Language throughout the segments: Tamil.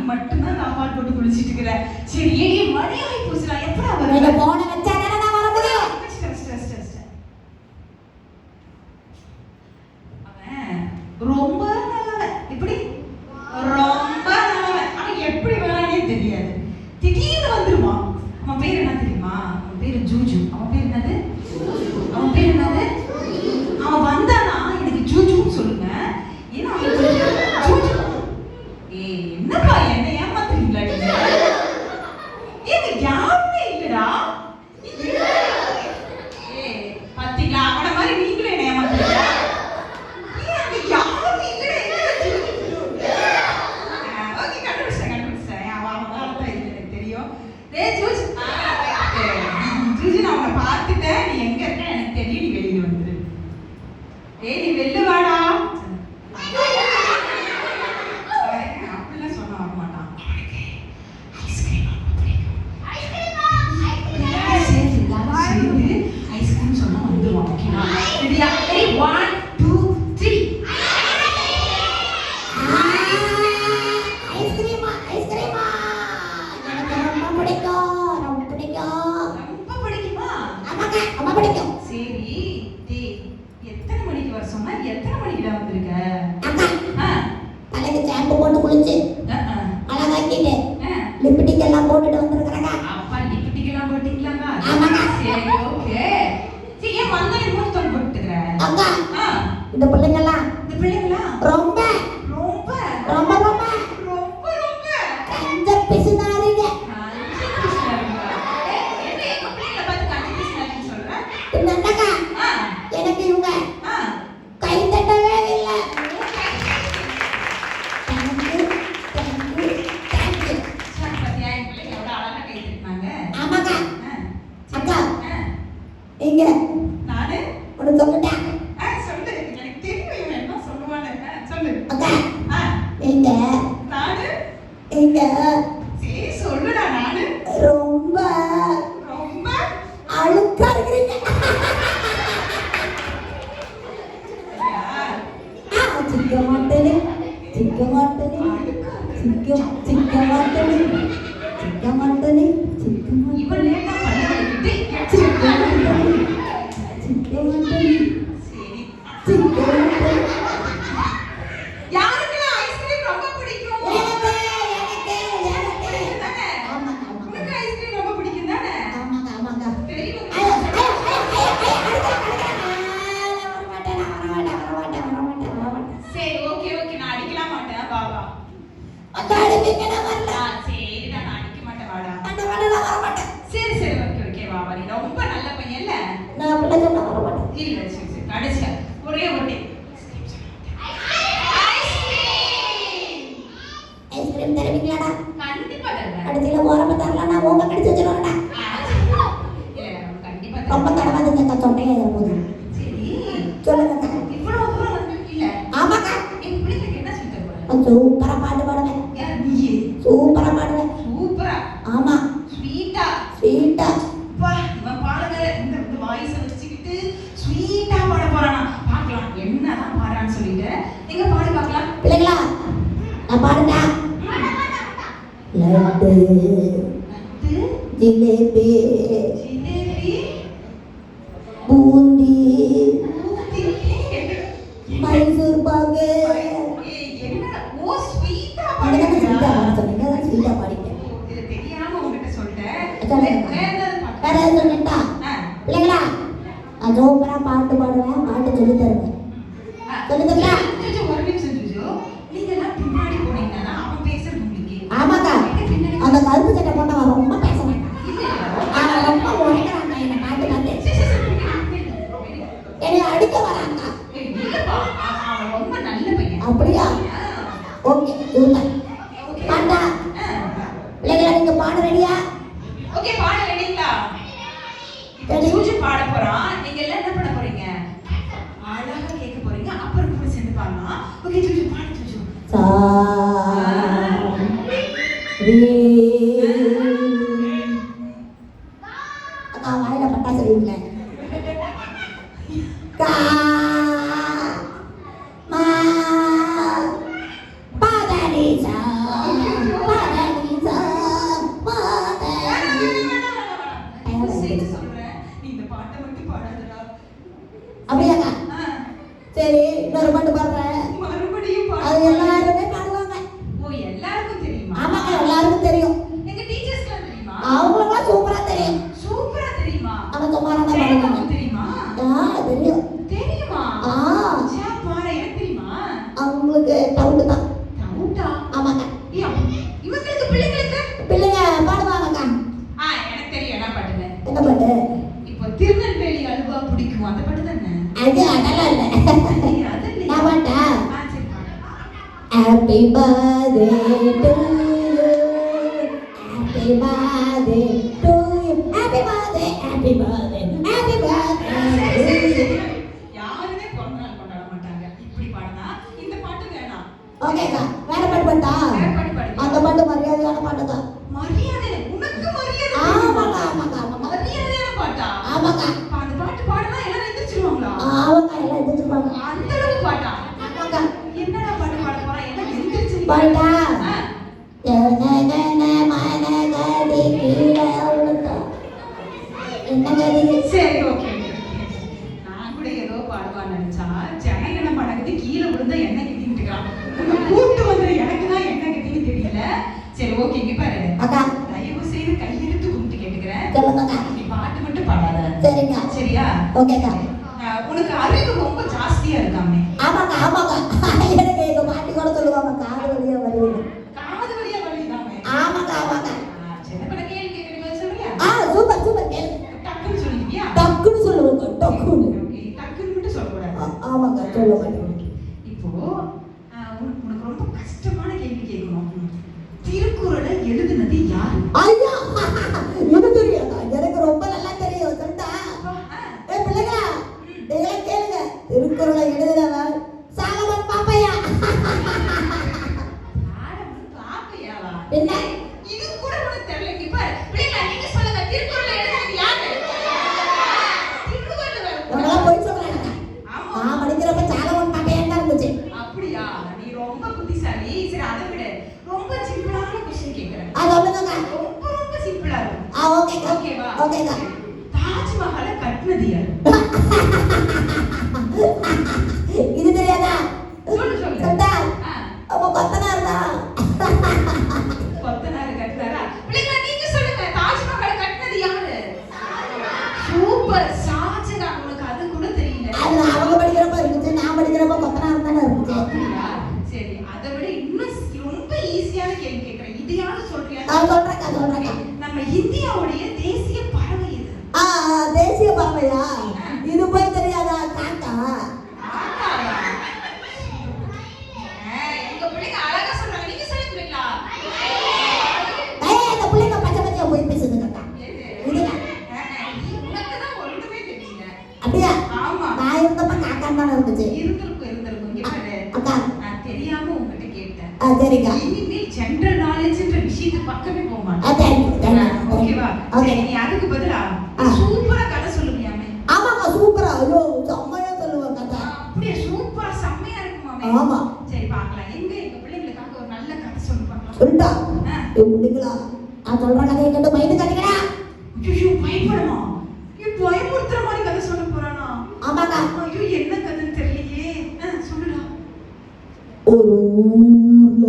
மட்டும்தான் சாப்பாடு போட்டு குளிச்சிட்டு இருக்கிறேன். சரி ஏய் மணி ஆகி போச்சுடா. எப்படா வர? நீங்க போன வச்சா தானே நான் வர முடியும். அவன் ரொம்ப நல்லவன். இப்படி ரொம்ப நல்லவன். அவன் எப்படி வரானே தெரியாது. திடீர்னு வந்துருவான். அவன் பேர் என்ன தெரியுமா? அவன் பேரு ஜூஜு. அவன் பேர் என்னது? அவன் பேர் என்னது? அவன் வந்தானா எனக்கு ஜூஜுன்னு சொல்லுங்க. ஏன்னா அவன் ஜூஜு. ஏய் என்னப்பா என்ன ஏமாத்துறீங்களா நீங்க? ஏங்க யாருமே இல்லடா. ஏய் பாத்தீங்களா அவன மாதிரி நீங்களே என்ன ஏமாத்துறீங்க? ஏய் அங்க யாருமே இல்லடா. ஓகே கண்டுபிடிச்சேன். அவன் தான் எனக்கு தெரியும். டேய் ஜூஜு. ஜூஜு நான் உன்னை பார்த்துட்டேன். நீ எங்க இருக்க எனக்கு தெரியும். நீ வெளியில வந்துரு. ஏய் நீ வெளில வாடா. அப்படிலாம் சொன்னா வர மாட்டான். ஐஸ்கிரீம் ஐஸ்கிரீம் சொன்னா வந்துருவான். ஓகேவா? ரெடியா? 1 2 3 ஐஸ்கிரீமா ஐஸ்கிரீமா எனக்கு ரொம்ப பிடிக்கும். ரொம்ப பிடிக்குமா? ஆமாங்க ரொம்ப பிடிக்கும். சரி டேய் எத்தனை மணிக்கு வர சொன்னா எத்தனை மணிக்குடா வந்திருக்க? அக்கா தலைக்கு ஷாம்பு போட்டு குளிச்சு அழகாக்கிட்டு லிப்டிக் எல்லாம் போட்டுட்டு வந்திருக்கறங்க. அப்பா லிப்டிக் எல்லாம் போட்டீங்களாங்க? ஆமாங்க. சரி ஓகே. சரி ஏன் வந்தனே மூணு தோல் போட்டுக்கற? அக்கா இந்த பிள்ளைங்கலாம் ரொம்ப ரொம்ப ரொம்ப ரொம்ப ரொம்ப ரொம்ப கஞ்ச பிசுனாரிங்க. என்னக்கா எனக்கு இவங்க கை தட்டவே இல்லை. ஆமாக்கா அக்கா இங்க நானு ஒன்று சொல்லிட்டேன். சொல்லு எனக்கு தெரியும் என்ன சொல்லுவானே. சொல்லு அக்கா இங்க நானு இங்க சரி சொல்லுடா. நானு ரொம்ப ரொம்ப அழுக்கா இருக்கிறீங்க. சிக்க மாட்டேனே சிக்க மாட்டேனே சிக்க மாட்டேனே சிக்க மாட்டேனே சிக்க இவன் லேட்டா பண்ணி சிக்க மாட்டேனே சிக்க மாட்டேனே சரி சிக்க மாட்டேனே. யாருக்குலாம் ஐஸ்கிரீம் ரொம்ப பிடிக்கும்? எனக்கு தானே? ஆமாங்க உனக்கு ஐஸ்கிரீம் ரொம்ப பிடிக்கும் தானே? ஆமாங்க ஆமாங்க. தெரியும். சரி ஓகே ஓகே நான் அடிக்கலாம் மாட்டேன். வா வா. சரி நான் அடிக்க மாட்டேன். வாடா. சரி சரி ஓகே ஓகே வா வா. நீ ரொம்ப நல்ல பையன்ல. இல்ல சரி சரி கடைசியா ஒரே ஒரே ஐஸ்கிரீம் தருவீங்களாடா? கண்டிப்பா தருவேன். கடைசியில ஓரமா தரலாம். நான் ஓங்க கடிச்சு வச்சிருவேன்டா. இல்ல நான் கண்டிப்பா ரொம்ப தருவேன். தடவாதுங்க தொண்டையே போகுது. சரி சொல்லுங்க. இவ்வளவு தூரம் வந்து இல்ல ஆமாக்கா என் பிள்ளைக்கு என்ன சொல்லி தருவாங்க? சூப்பரா பாட்டு பாடுவேன். யார் நீயே? சூப்பரா பாடுவேன். சூப்பரா ஆமா ஸ்வீட்டா ஸ்வீட்டா அப்பா இவன் பாடுற இந்த வாய்ஸ வச்சுக்கிட்டு ஸ்வீட்டா பாட போறானா? பார்க்கலாம் என்னதான் பாடுறான்னு சொல்லிட்டு நீங்க பாடி பார்க்கலாம். பிள்ளைங்களா நான் பாடுனா லட்டு ஜிலேபி ஜிலேபி பூந்தி ஊத்தி மைசூர் பாகு. என்ன ஓ ஸ்வீட்டா நீங்க பாடுறீங்களா? ஸ்வீட்டா ஸ்வீட்டா பாடிங்க. இது தெரியாம உங்ககிட்ட சொல்லிட்டேன். சொல்லுங்க. வேற ஏதாவது பாட்டு? வேற எதுவும் சொல்லட்டா? பிள்ளைங்களா நான் சூப்பரா பாட்டு பாடுவேன். பாட்டு சொல்லி தருவேன். சொல்லி தரா? ஜூஜு, ஒரு நிமிஷம் ஜூஜு. நீங்க எல்லாம் பின்னாடி போனீங்கன்னா அவன் பேசுறது உங்களுக்கு கேட்கும். ஆமாக்கா பின்னாடி அந்த கருப்பு சட்டை போட்டவன் ரொம்ப பேச மாட்டான். இல்ல. அவன் ரொம்ப உடைக்கிறாங்க என்ன பாட்டு பார்த்து. என்னை அடிக்க வராங்க. இல்லப்பா அவன் ரொம்ப நல்ல பையன். அப்படியா? Okay super. பாட்டா பிள்ளைங்களா நீங்க பாட ரெடியா? ஓகே பாட ரெடிங்களா? இப்போ ஜூஜு பாட போறான். நீங்க எல்லாம் என்ன பண்ண போறீங்க? அழகா கேட்க போறீங்க. அப்புறம் கூட சேர்ந்து பாடலாம். ஓகே ஜூஜு பாடு ஜூஜு. சா ரே அக்கா வாயில பட்டாசு வைங்க. கா மா பாதாரி சா டவுட்டு தான். டவுட்டா? ஆமாங்க. இவங்களுக்கு பிள்ளைங்களுக்கு பிள்ளைங்க பாடுவாங்கக்கா. எனக்கு தெரியும் என்ன பாட்டுன்னு. என்ன பாட்டு? இப்போ திருநெல்வேலி அல்வா பிடிக்கும் அந்த பாட்டு தானே? அதெல்லாம் இல்லை. அது இல்லையா? நான் பாட்டா? சரி பாடு. Happy birthday to you. Happy birthday to you. Happy birthday, happy birthday, happy birthday. யாருமே பிறந்த நாள் கொண்டாட மாட்டாங்க. இப்படி பாடுனா இந்த பாட்டு வேணாம். ஓகேக்கா. வேற பாட்டு பாட்டா? வேற பாட்டு பாடு. அந்த பாட்டு மரியாதையான பாட்டு தான். மரியாதை உனக்கு மரியாதை. ஆமாக்கா ஆமாக்கா ஆமாக்கா. மரியாதையான பாட்டா? ஆமாக்கா. அந்த பாட்டு பாடுனா எல்லாரும் எந்திரிச்சிருவாங்களா? ஆமாக்கா எல்லாம் எதிர்த்துப்பாங்க. அந்த அளவு பாட்டா? ஆமாக்கா. என்னடா பாட்டு பாட போறா? எல்லாம் எந்திரிச்சு பாட்டா? ஆ. மனகடி கீழே உழுந்தா. என்ன கதி? சரி ஓகே. நான் கூட ஏதோ பாடுவான்னு நினைச்சா ஜனகன படகுது கீழே விழுந்தா என்ன கட்டிட்டு இருக்கான். கூட்டு வந்து எனக்கு தான் என்ன கட்டின்னு தெரியல. சரி ஓகே இங்க பாரு. அக்கா. தயவு செய்து கையெழுத்து கும்பிட்டு கேட்டுக்கிறேன். சொல்லுங்கக்கா. நீ பாட்டு மட்டும் பாடாத. சரிங்க. சரியா? ஓகேக்கா. உனக்கு அறிவு ரொம்ப ஜாஸ்தியா இருக்காமே. ஆமாக்கா ஆமாக்கா. எனக்கு எங்க பாட்டி கூட சொல்லுவாங்க காது வழியா வருது. காது வழியா வலிதாமே. ஆமாக்கா ஆமாக்கா. சின்ன பட கேள்வி கேட்கறது சொல்றியா? சூப்பர் சூப்பர் கேளு. டக்குன்னு சொல்லிட்டியா? டக்குன்னு சொல்லுவாங்க டக்குன்னு. ஓகே டக்குன்னு மட்டும் சொல்லக்கூடாது. ஆமாக்கா சொல்ல மாட்டேன். இப்போ உனக்கு ரொம்ப கஷ்டமான கேள்வி கேட்கணும். திருக்குறளை எழுதுனது யாரு? ஐயா எனக்கு தெரியாதா? எனக்கு ரொம்ப நல்லா தெரியும். சொல்லிட்டா? பிள்ளைங்களா நீங்களே கேளுங்க. திருக்குறளை எழுதுனவர் சாலமன் பாப்பையா. பாப்பையாவா? என்ன? இது கூட உனக்கு தெரியல. இங்க பாரு. பிள்ளைங்களா நீங்க சொல்லுங்க திருக்குறளை எழுதுனது யாரு? திருவள்ளுவர். உனக்கு போய் சொல்றாங்க. ஆமா. நான் படிக்கிறப்ப சாலமன் பாப்பையா தான் இருந்துச்சு. அப்படியா? நீ ரொம்ப புத்திசாலி. சரி அதை விட ரொம்ப சிம்பிளான क्वेश्चन கேக்குறேன். சொல்லுங்க. ரொம்ப ரொம்ப சிம்பிளா இருக்கும். ஓகேக்கா. ஓகேவா? ஓகேக்கா. தாஜ்மஹாலை கட்டினது யாரு? இது தெரியாதா? சொல்லு சொல்லு. சொல்லிட்டா? ஆ. அப்ப கொத்தனார் தான். கொத்தனாரு கட்டினாரா? பிள்ளைங்களா நீங்க சொல்லுங்க. தாஜ்மஹாலை கட்டினது யாரு? சூப்பர். ஷாஜகான். உனக்கு அது கூட தெரியல. அது அவங்க படிக்கிறப்ப இருந்துச்சு. நான் படிக்கிறப்ப கொத்தனார் தானே இருந்துச்சு. அப்படியா? சரி அதை விட இன்னும் ரொம்ப ஈஸியான கேள்வி கேட்கிறேன். இதையாவது சொல்றியா? சொல்றேக்கா. நம்ம இந்தியாவுடைய தேசிய பறவை எது? தேசிய பறவையா? இது போய் தெரியாதா? காக்கா. ஆமாவா? எங்க பிள்ளைங்க அழகா சொல்றாங்க. நீங்க சொல்லுங்களா? அந்த பிள்ளைங்க பச்சை பச்சையா போய் பேசுது காக்கா. இதுங்க. உனக்கு தான் ஒண்ணுமே தெரியல. அப்படியா? ஆமா. நான் இருந்தப்ப காக்கான்னு தானே இருந்துச்சு. இருந்திருக்கும். இங்க பாரு. அக்கா. நான் தெரியாம உங்ககிட்ட கேட்டேன். சரிக்கா. இனிமேல் ஜெனரல் நாலேஜ்ன்ற விஷயத்து பக்கமே போக மாட்டேன். ஓகேவா? ஓகே. சரி, நீ அதுக்கு பதிலா சூப்பரா கதை சொல்லுவியாமே. ஆமாக்கா சூப்பரா. ஐயோ செம்மையா சொல்லுவேன் கதை. அப்படியே சூப்பரா செம்மையா இருக்குமாமே. ஆமா. சரி பார்க்கலாம். எங்க பிள்ளைங்களுக்காக ஒரு நல்ல கதை சொல்லி பார்க்கலாம். சொல்லிட்டா? பிள்ளைங்களா நான் சொல்ற கதையை கேட்டு பயந்து கட்டிக்கிறா. ஐயோ பயப்படமா? பயமுறுத்துற மாதிரி கதை சொல்ல போறானா? ஆமாக்கா. ஐயோ என்ன கதைன்னு தெரியலையே. சொல்லுடா. ஒரு ஊர்ல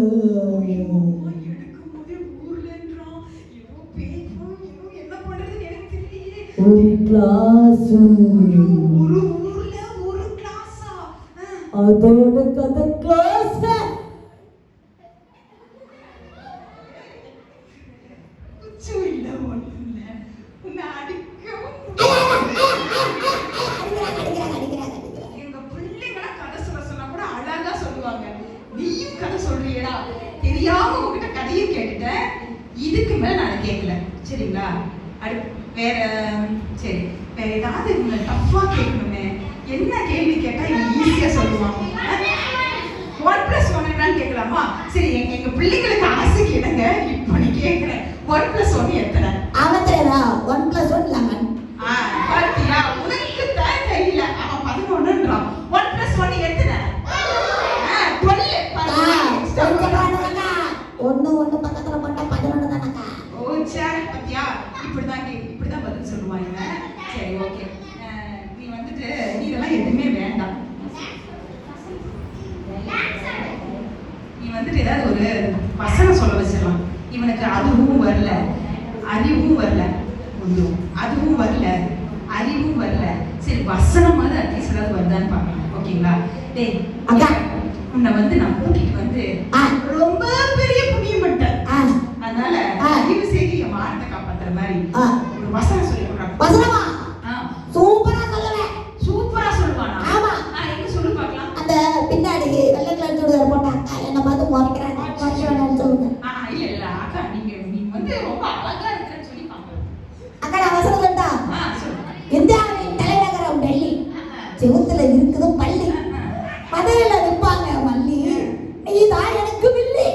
எடுக்கும்போதே ஊர்லன்றான். ஐயோ பேய்க்கும். ஐயோ என்ன பண்றதுன்னு எனக்கு தெரியலையே. ஒரு கிளாஸ். ஒரு ஊர்ல ஒரு கிளாஸா? அதோட கதை கிளாஸ். குச்சு இல்ல ஒண்ணு இல்ல. உன்னை அடிக்கவும் எங்க பிள்ளைங்களா கதை சொல்ல சொன்னா கூட அழகா சொல்லுவாங்க. நீயும் கதை சொல்றியடா. தெரியாம உங்ககிட்ட கதையும் கேட்டுட்டேன். இதுக்கு மேல நான் கேட்கல. சரிங்களா? வேற சரி வேற ஏதாவது இவங்க டஃப்பா கேட்கணுமே. என்ன கேள்வி கேட்டா இவங்க ஈஸியா சொல்லுவாங்க. 1+1 என்னன்னு கேட்கலாமா? சரி எங்க பிள்ளைங்களுக்கு ஆசைக்கு என்னங்க இப்ப நீ கேட்கிறேன். 1+1 எத்தனை? அவத்தேரா 1+1 11. பாத்தியா? உனக்கு தான் தெரியல. அவன் 11ன்றான். 1+1 எத்தனை? 12. ஒண்ணு பக்கத்துல போட்டா 11 தானக்கா. ஓ சரி பாத்தியா? இப்படிதான் பதில் சொல்லுவாங்க. சரி ஓகே. நீ வந்துட்டு நீ இதெல்லாம் எதுவுமே வேண்டாம். நீ வந்துட்டு ஏதாவது ஒரு வசனம் சொல்ல வச்சிடலாம். இவனுக்கு அதுவும் வரல, அறிவும் வரல, அதுவும் வரல, அறிவும் வரல. சரி வசனமாவது அட்லீஸ்ட் ஏதாவது வருதான்னு பார்க்கலாம். ஓகேங்களா? டேய் அக்கா உன்னை வந்து நான் கூட்டிட்டு வந்து ரொம்ப பெரிய புண்ணியம் பண்ணிட்டேன். அதனால தயவு செய்து என் மானத்தை காப்பாத்துற மாதிரி ஒரு வசனம் சொல்லி கொடுறாங்க. வசனமா? சூப்பரா சொல்லுவேன். சூப்பரா சொல்லுவானா? ஆமா. எங்க சொல்லு பார்க்கலாம். அந்த பின்னாடி வெள்ளை கலர் சுடிதார் போட்டா என்ன பார்த்து முறைக்கிறாங்க. சொல்லுங்க. இல்ல அக்கா நீங்க வந்து ரொம்ப அழகா இருக்கறன்னு சொல்லி பாக்கலாம். அக்கா நான் வசனம் சொல்லிட்டா? சொல்லுங்க. இந்தியாவின் தலைநகரம் டெல்லி. செவுத்துல இருக்குது பள்ளி. மதுரையில விற்பாங்க மல்லி. நீ தான் எனக்கு வில்லி.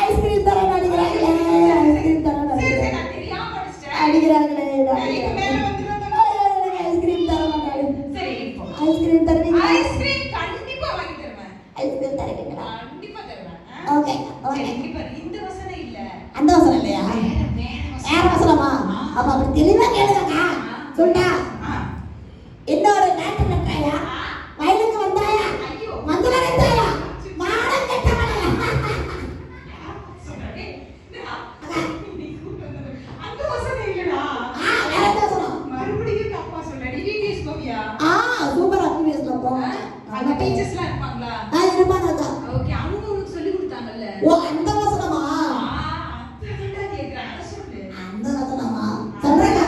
ஐஸ்கிரீம் தர அடிக்கிறாங்களே. ஐஸ்கிரீம் தர மாட்டாங்க. ஐஸ்கிரீம் தருவீங்க? ஐஸ்கிரீம் கண்டிப்பா வாங்கி தருவேன். ஐஸ்கிரீம் தருவீங்களா? கண்டிப்பா தருவேன். Okay okay. இந்த வசனம் இல்ல. அந்த வசனம் இல்லையா? வேற வசனமா? அப்ப அப்படி தெளிவா கேளுங்கக்கா. சொல்லிட்டா? இன்னொரு நாட்டு நட்டாயா வயலுக்கு வந்தாயா மஞ்சள் அரைத்தாயா மாடம் கெட்டவனே. அந்த வசனம் இல்லடா. வேற என்ன வசனம்? மறுபடியும் தப்பா சொல்றடி. டிவிஎஸ் கோவியா? சூப்பரா டிவிஎஸ்ல போங்க. அந்த டீச்சர்ஸ்லாம் இருப்பாங்களா? இருப்பாங்கக்கா. ஓகே அவங்க உங்களுக்கு சொல்லி கொடுத்தாங்கல்ல. ஓ அந்த வசனமா? அத கேக்குறேன். அத சொல்லு. அந்த வசனமா? சொல்றேன்.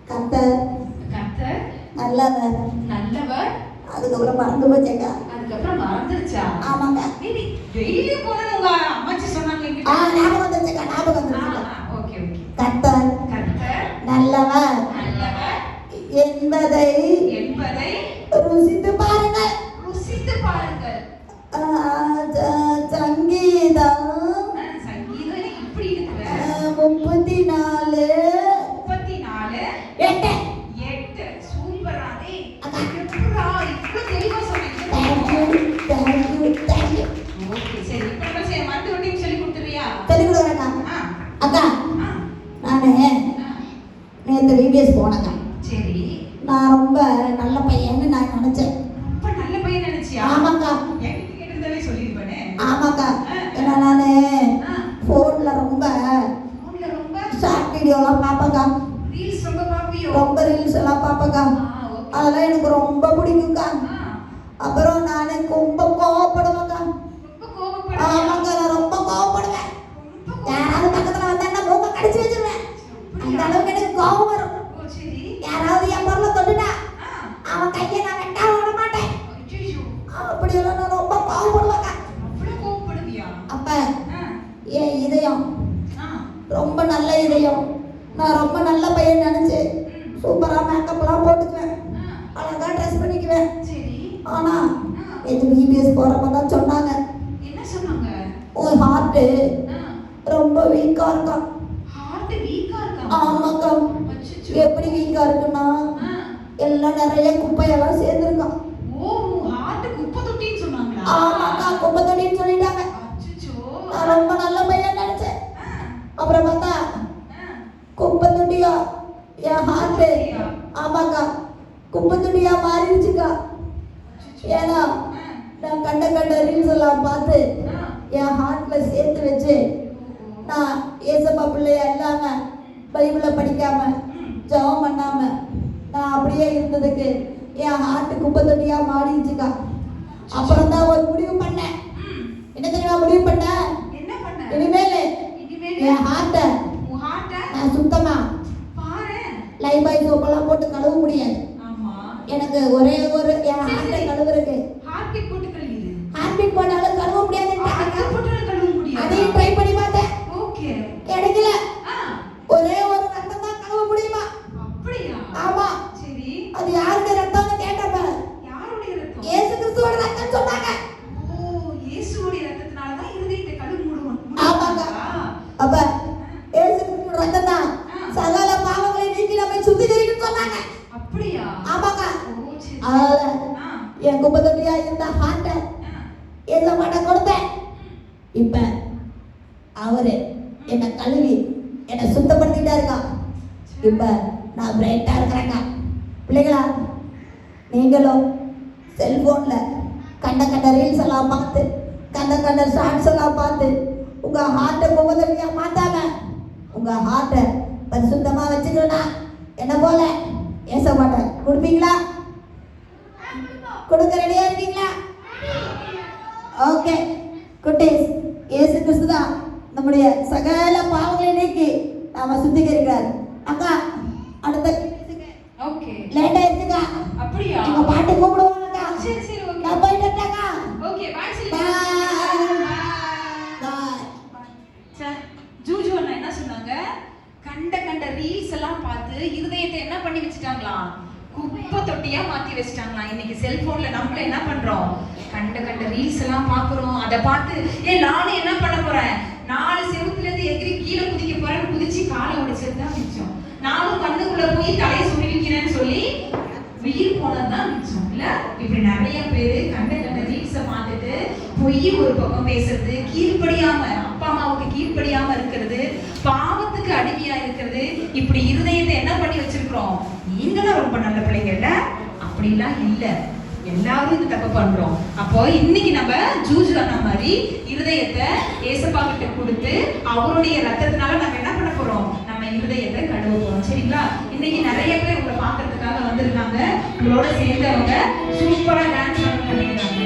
கர்த்தர் நல்லவர். நல்லவர். அதுக்கப்புறம் மறந்து போச்சேக்கா. அதுக்கப்புறம் மறந்துருச்சா? ஆமாங்க. நீ டெய்லி போற உங்க அம்மாச்சி சொன்னாங்க என்கிட்ட. ஞாபகம் வந்துச்சேக்கா. ஞாபகம் வந்துச்சேக்கா. Okay okay. கர்த்தர் நல்லவர் என்பதை ருசித்து பாருங்கள். ருசித்து பாருங்கள். சங்கீதம் சங்கீதம் இப்படி இருக்கு. 34 8. சூப்பரானே. எப்படா இவ்ளோ தெளிவா சொன்னீங்க? Thank you. ஓகே சரி இப்போ நம்ம மருந்து ரொட்டீன் சொல்லி கொடுத்துறியா? சொல்லி கொடுறேன் அக்கா. நானு நேத்து விபிஎஸ் போனேங்க. சரி. நான் ரொம்ப நல்ல பையன்னு நான் நினைச்சேன். ரொம்ப நல்ல பையன் நினைச்சியா? ஆமாக்கா. என்கிட்ட கேட்டிருந்தாலே சொல்லிருப்பேனே. ஆமாக்கா. ஏன்னா நானு போன்ல ரொம்ப ஷார்ட் வீடியோலாம் பார்ப்பேங்க. ரீல்ஸ் ரொம்ப பாப்பியோ? ரொம்ப ரீல்ஸ் எல்லாம் பார்ப்பேங்க. அதெல்லாம் எனக்கு ரொம்ப பிடிக்கும்க்கா. அப்புறம் நானே ரொம்ப கோவப்படுவேங்க. ஆமாங்க நான் ரொம்ப கோவப்படுவேன். யாராவது பக்கத்துல வந்தா மூக்க கடிச்சு வச்சிருவேன். அந்த அளவுக்கு எனக்கு கோவம் வரும். யாராவது என் பொருளை தொட்டுட்டா அவன் கையை நான் வெட்டாம விட மாட்டேன். அப்படியெல்லாம் நான் ரொம்ப கோவப்படுவேங்க. அப்ப என் இதயம் ரொம்ப நல்ல இதயம். நான் ரொம்ப நல்ல பையன் நினைச்சு சூப்பரா மேக்கப்லாம் போட்டுக்குவேன். அழகா ட்ரெஸ் பண்ணிக்குவேன். ஆனா இது விபிஎஸ் போறப்ப தான் சொன்னாங்க. என்ன சொன்னாங்க? ஒரு ஹார்ட் ரொம்ப வீக்கா இருக்கான். ஹார்ட் வீக்கா இருக்கா? ஆமாக்கா. எப்படி வீக்கா இருக்குன்னா எல்லாம் நிறைய குப்பையெல்லாம் சேர்ந்துருக்கான். ஓ ஹார்ட் குப்பை தொட்டின்னு சொன்னாங்களா? ஆமாக்கா குப்பை தொட்டின்னு சொல்லிட்டாங்க. நான் ரொம்ப நல்ல பையன் நினைச்சேன். அப்புறம் பார்த்தா குப்பை தொட்டியா என் ஹார்ட். ஆமாக்கா குப்பை தொட்டியா மாறிடுச்சுக்கா. ஏன்னா நான் கண்ட ரீல்ஸ் எல்லாம் பார்த்து என் ஹார்ட்ல சேர்த்து வச்சு நான் ஏசப்பா பிள்ளையா இல்லாம பைபிளை படிக்காம ஜெபம் பண்ணாம நான் அப்படியே இருந்ததுக்கு என் ஹார்ட் குப்பை தொட்டியா மாறிடுச்சுக்கா. அப்புறம் தான் ஒரு முடிவு பண்ணேன். என்ன தெரியுமா முடிவு பண்ணேன்? இனிமேல் என் ஹார்ட்டை நான் சுத்தமா லைஃபாய் சோப்பெல்லாம் போட்டு கழுவ முடியாது. எனக்கு ஒரே ஒரு என் ஹார்ட்டை கழுவுறதுக்கு ஹார்ட்பீட் போட்டாலும் கழுவ முடியாது. அதையும் ட்ரை பண்ணி பார்த்தேன். கிடைக்கல. ஒரே ஒரு ரத்தம் தான் கழுவ முடியுமா? ஆமா. அது யாருடைய ரத்தம்னு கேட்டப்ப இயேசு கிறிஸ்துவோட ரத்தம் சொன்னாங்க. ஆமாங்க. அப்ப இயேசு கிறிஸ்துவோட ரத்தம் தான் சகல பாவங்களை நீக்கி நம்மை சுத்திகரிக்கும் சொன்னாங்க. ஆமாங்க. அதனால என் குப்பை தொட்டியா இருந்த ஹார்ட்டை ஏசப்பாட்ட கொடுத்தேன். இப்ப அவரு என்னை கழுவி என்னை சுத்தப்படுத்திட்டா இருக்கா. இப்ப நான் பிரைட்டா இருக்கிறேங்க. பிள்ளைகளா நீங்களும் செல்போன்ல கண்ட ரீல்ஸ் எல்லாம் பார்த்து கண்ட ஷார்ட்ஸ் எல்லாம் பார்த்து உங்க ஹார்ட்டை குப்பை தொட்டியா மாத்தாம உங்க ஹார்ட்டை பரிசுத்தமா வச்சுக்கிறேனா என்ன போல ஏச மாட்டேன். கொடுப்பீங்களா? கொடுக்க ரெடியா இருக்கீங்களா? ஓகே குட்டீஸ், இயேசு கிறிஸ்து தான் நம்முடைய சகல பாவங்களை நீக்கி நாம சுத்திகரிக்கிறார். அக்கா அடுத்த ஓகே லேட் ஆயிடுச்சுங்க. அப்படியா? உங்க பாட்டு கூப்பிடுவாங்கக்கா. சரி சரி ஓகே. நான் போயிட்டேன்க்கா. ஓகே பை சரி. பாய். ஜூஜு அண்ணா என்ன சொன்னாங்க? கண்ட ரீல்ஸ் எல்லாம் பார்த்து இருதயத்தை என்ன பண்ணி வச்சுட்டாங்களாம்? குப்பை தொட்டியா மாத்தி வச்சுட்டாங்களாம். இன்னைக்கு செல்போன்ல நம்மள என்ன பண்றோம்? கண்ட ரீல்ஸ் எல்லாம் பாக்குறோம். அதை பார்த்து நானும் என்ன பண்ண போறேன்? 4 செவுத்துல இருந்து எகிரி கீழே குதிக்க போறேன்னு குதிச்சு காலை உடைச்சதுதான் மிச்சம். நானும் கண்ணுக்குள்ள போய் தலையை சுருவிக்கிறேன்னு சொல்லி உயிர் போனதுதான் மிச்சம் இல்ல? இப்படி நிறைய பேரு கண்ட ரீல்ஸை பார்த்துட்டு பொய் ஒரு பக்கம் பேசுறது, கீழ்ப்படியாம அப்பா அம்மாவுக்கு கீழ்ப்படியாம இருக்கிறது, பாவத்துக்கு அடிமையா இருக்கிறது, இப்படி இருதயத்தை என்ன பண்ணி வச்சிருக்கிறோம்? நீங்களும் ரொம்ப நல்ல பிள்ளைங்க இல்ல? அப்படிலாம் இல்ல, எல்லாரும் இது தப்பு பண்றோம். அப்போ இன்னைக்கு நம்ம ஜூஜு அண்ணா மாதிரி இருதயத்தை ஏசப்பா கிட்ட கொடுத்து அவருடைய ரத்தத்தினால நம்ம என்ன பண்ண போறோம்? நம்ம இருதயத்தை கழுவ போறோம். சரிங்களா? இன்னைக்கு நிறைய பேர் உங்களை பாக்குறதுக்காக வந்திருக்காங்க. உங்களோட சேர்ந்து அவங்க சூப்பரா டான்ஸ் பண்ணிருக்காங்க.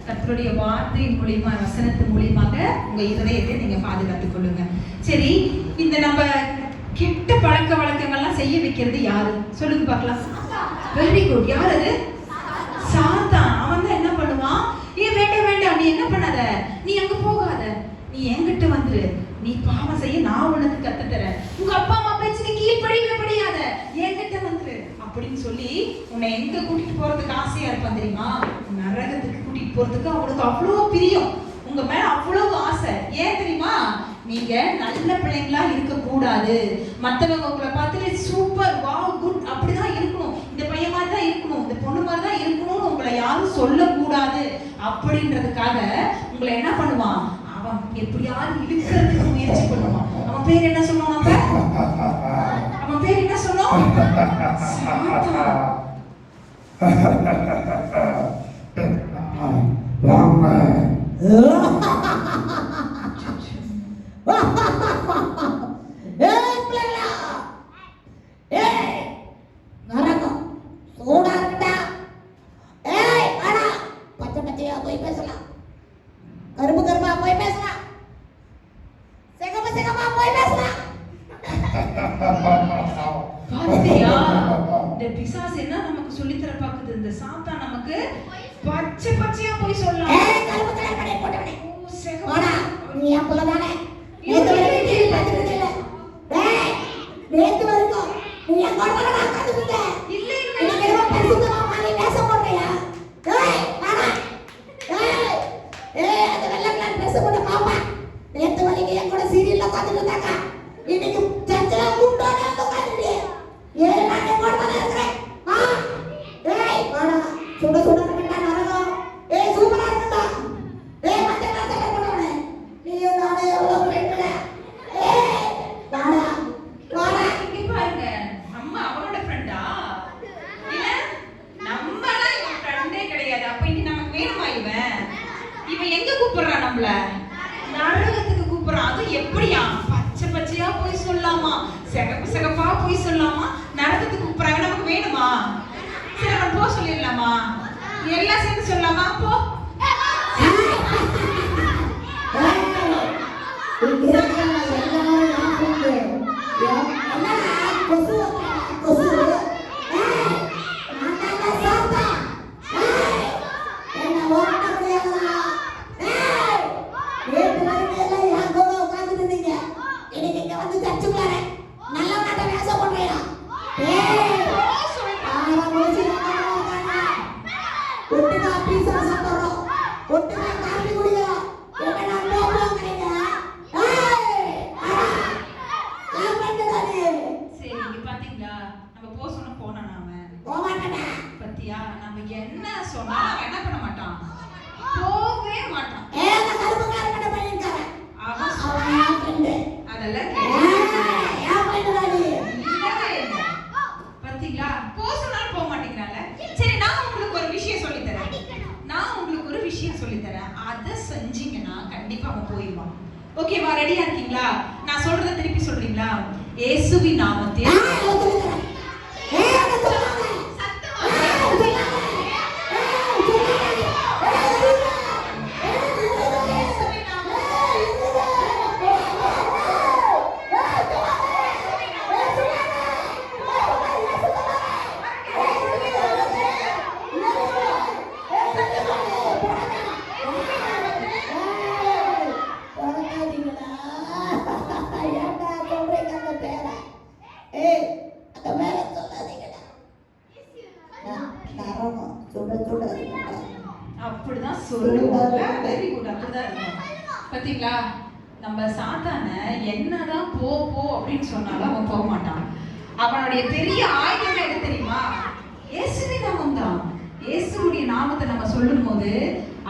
கர்த்தருடைய வார்த்தையின் மூலமா வசனத்தின் மூலமாக உங்க இதயத்தை நீங்க பாதுகாத்துக் கொள்ளுங்க. சரி, இந்த நம்ம கெட்ட பழக்க வழக்கங்கள்லாம் செய்ய வைக்கிறது யாரு சொல்லுங்க பார்க்கலாம். Very good. யார் அது? சாத்தான். அவன் தான் என்ன பண்ணுவான்? வேண்டாம் வேண்டாம், நீ என்ன பண்ணாத, நீ அங்க போகாத, நீ என்கிட்ட வந்துரு, நீ பாவம் செய்ய நான் உனக்கு கத்து தரேன், உங்க அப்பா அம்மா பேச்சுக்கு கீழ்ப்படியவே படியாத, என்கிட்ட வந்துரு அப்படின்னு சொல்லி உன்னை எங்க கூட்டிட்டு போறதுக்கு ஆசையா இருப்பான் தெரியுமா? நரகத்துக்கு கூட்டிட்டு போறதுக்கு அவனுக்கு அவ்வளவு பிரியம், உங்க மேல அவ்வளவு ஆசை. ஏன் தெரியுமா? நீங்க நல்ல பிள்ளைங்களா இருக்க கூடாது. மத்தவங்க உங்களை பார்த்துட்டு சூப்பர் வாவ் குட் அப்படிதான் இருக்கணும், இந்த பையன் மாதிரி தான் இருக்கணும், இந்த பொண்ணு மாதிரி தான் இருக்கணும்னு உங்களை யாரும் சொல்லக்கூடாது அப்படின்றதுக்காக உங்களை என்ன பண்ணுவான், அவன் எப்படியாவது இழுக்கிறதுக்கு முயற்சி பண்ணுவான். அவன் பேர் என்ன சொன்னோம் நம்ம? அவன் பேர் என்ன சொன்னோம்? சாத்தான். போய் பேசலாம், கருப்பு கருப்பா போய் பேசலாம், சிகப்பு சிகப்பா போய் பேசலாம். பாத்தியா, இந்த பிசாசு என்ன நமக்கு சொல்லி தர பாக்குது? இந்த சாத்தான் நமக்கு பச்சை பச்சையா போய் சொல்லலாம். கருப்பு கலர் கடை போட்டவனே, சிகப்பு நீ அப்பளதானே நேத்து வரைக்கும் டிவி பார்த்துட்டு இல்ல. நேத்து வரைக்கும் நீ எங்க கூட உட்கார்ந்துட்ட இல்ல. இன்னைக்கு ரொம்ப பரிசுத்தமா மாறி வேஷம் போடுறியா? அது வெள்ளை கலர் ட்ரெஸ் போட்டு பாப்பா. நேத்து வரைக்கும் என் கூட சீரியல்ல உட்கார்ந்துட்டு இருந்தாங்க. இன்னைக்கு சர்ச்சில கூட்டோட உட்கார்ந்துட்டு நான் என் கூட தானே இருக்கிறேன். வாடா, சுட சுட இருக்கா நரகம். சூப்பரா இருக்கா. மஞ்சள் கலர் போடுவானே, நீயும் நானே எவ்வளவு ஃப்ரெண்ட்ல. வாடா வாடா. இங்க பாருங்க, நம்ம அவனோட ஃப்ரெண்டா இல்ல? நம்மலாம் இவன் ஃப்ரெண்டே கிடையாது. அப்ப இனி நமக்கு வேணுமா இவன்? இவன் எங்க கூப்பிடுறான் நம்மள? நரகத்துக்கு கூப்பிடுறான். அது எப்படியா? பச்சை பச்சையா போய் சொல்லாமா, சிகப்பு சிகப்பா போய் சொல்லாமா, நரகத்துக்கு கூப்பிடுறாங்க. நமக்கு வேணுமா? சரி நம்ம போ சொல்லிடலாமா? எல்லாம் சேர்ந்து சொல்லலாமா? போ. பத்தியா, நம்ம என்ன சொன்னாலும் அவன் என்ன பண்ண மாட்டான், போகவே மாட்டான். அதெல்லாம் பத்திங்களா, போ சொன்னாலும் போக மாட்டேங்கிறாங்க. சரி, நான் உங்களுக்கு ஒரு விஷயம் சொல்லித்தரேன். அதை செஞ்சீங்கன்னா கண்டிப்பா அவன் போயிடுவான். ஓகேவா? ரெடியா இருக்கீங்களா? நான் சொல்றதை திருப்பி சொல்றீங்களா? இயேசுவின் நாமத்தில் அப்படிதான் சொல்லுவாங்க. வெரி குட், அப்படிதான் இருக்கும். பாத்தீங்களா, நம்ம சாத்தான என்னதான் போ போ அப்படின்னு சொன்னாலும் அவன் போக மாட்டான். அவனுடைய பெரிய ஆயுதம் எது தெரியுமா? இயேசுவின் நாமம் தான். இயேசுடைய நாமத்தை நம்ம சொல்லும் போது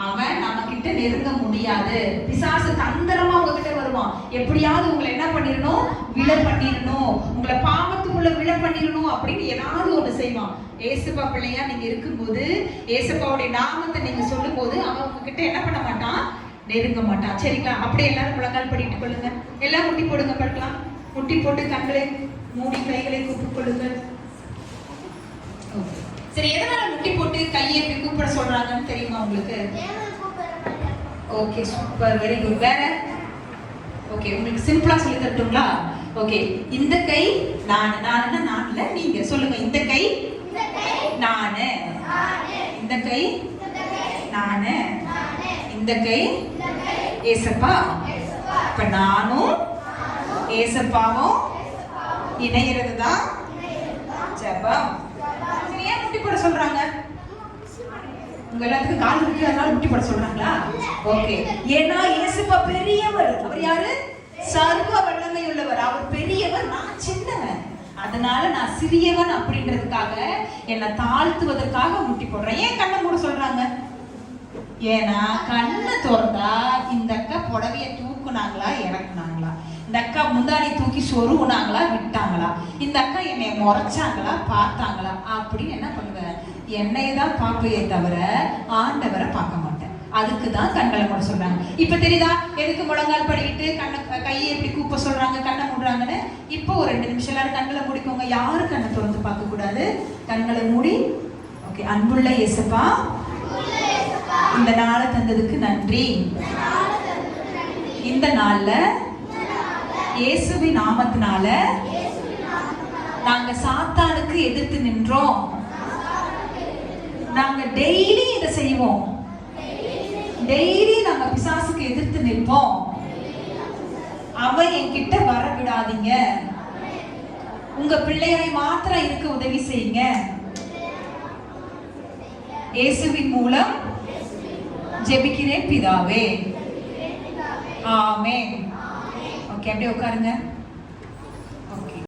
அவன் நம்ம கிட்ட நெருங்க முடியாது. பிசாசு தந்திரமா உங்ககிட்ட வருவான். எப்படியாவது உங்களை என்ன பண்ணிடணும், விழ பண்ணிடணும், உங்களை பாவத்துக்குள்ள விழ பண்ணிடணும் அப்படின்னு ஏதாவது ஒண்ணு செய்வான். ஏசப்பா பிள்ளையா நீங்க இருக்கும்போது, ஏசப்பாவுடைய நாமத்தை நீங்க சொல்லும் போது அவன் உங்ககிட்ட என்ன பண்ண மாட்டான், நெருங்க மாட்டான். சரிங்களா? அப்படியே எல்லாரும் முழங்கால் படிட்டு கொள்ளுங்க. எல்லாம் முட்டி போடுங்க, படுக்கலாம். முட்டி போட்டு கண்களை மூடி கைகளை கூப்பிட்டு கொள்ளுங்க. சரி, எதனால முட்டி போட்டு கையை இப்படி கூப்பிட சொல்றாங்கன்னு தெரியுமா உங்களுக்கு? Okay, super, very good. வேற? ஓகே, உங்களுக்கு சிம்பிளா சொல்லி தரட்டுங்களா? ஓகே, இந்த கை நான், நான் இல்ல நீங்க சொல்லுங்க. இந்த கை நானு, இந்த கை நானு, இந்த கை ஏசப்பா. இப்ப நானும் ஏசப்பாவும் இணையிறது தான் ஜெபம். ஏன் முட்டி போட சொல்றாங்க? உங்க எல்லாத்துக்கும் கால் இருக்கு, அதனால முட்டி போட சொல்றாங்களா? ஓகே, ஏன்னா இயேசுப்பா பெரியவர். அவர் யாரு? சர்வ வல்லமை உள்ளவர். அவர் பெரியவர், நான் சின்னவன். அதனால நான் சிறியவன் அப்படின்றதுக்காக என்னை தாழ்த்துவதற்காக முட்டி போடுறேன். ஏன் கண்ணை மூட சொல்றாங்க? ஏன்னா கண்ணை திறந்தா இந்த அக்கா புடவைய தூக்குனாங்களா இறக்குனாங்களா, இந்த அக்கா முந்தாடி தூக்கி சொருவுனாங்களா விட்டாங்களா, இந்த அக்கா என்னை முறைச்சாங்களா பார்த்தாங்களா அப்படின்னு என்ன பண்ணுவேன்? என்னைய தான் பார்ப்பையே தவிர ஆண்டவரை பார்க்க மாட்டேன். அதுக்கு தான் கண்களை மூட சொல்றாங்க. இப்ப தெரியுதா எதுக்கு முழங்கால் படிக்கிட்டு கையை எப்படி கூப்ப சொல்றாங்க, கண்ணை மூடுறாங்கன்னு? இப்போ ஒரு 2 நிமிஷம் எல்லாரும் கண்களை மூடிக்கோங்க. யாரும் கண்ணை திறந்து பார்க்க கூடாது. கண்களை மூடி. ஓகே. அன்புள்ள இயேசுப்பா, இந்த நாளை தந்ததுக்கு நன்றி. இந்த நாள்ல இயேசுவின் நாமத்தினால நாங்க சாத்தானுக்கு எதிர்த்து நின்றோம். நாங்க டெய்லி இதை செய்வோம். டெய்லி நாங்க பிசாசுக்கு எதிர்த்து நிற்போம். அவன் என்கிட்ட வர விடாதீங்க. உங்க பிள்ளைகளை மாத்திரம் இருக்க உதவி செய்யுங்க. இயேசுவின் மூலம் ஜெபிக்கிறேன் பிதாவே. ஆமென். ஓகே, அப்படியே உட்காருங்க.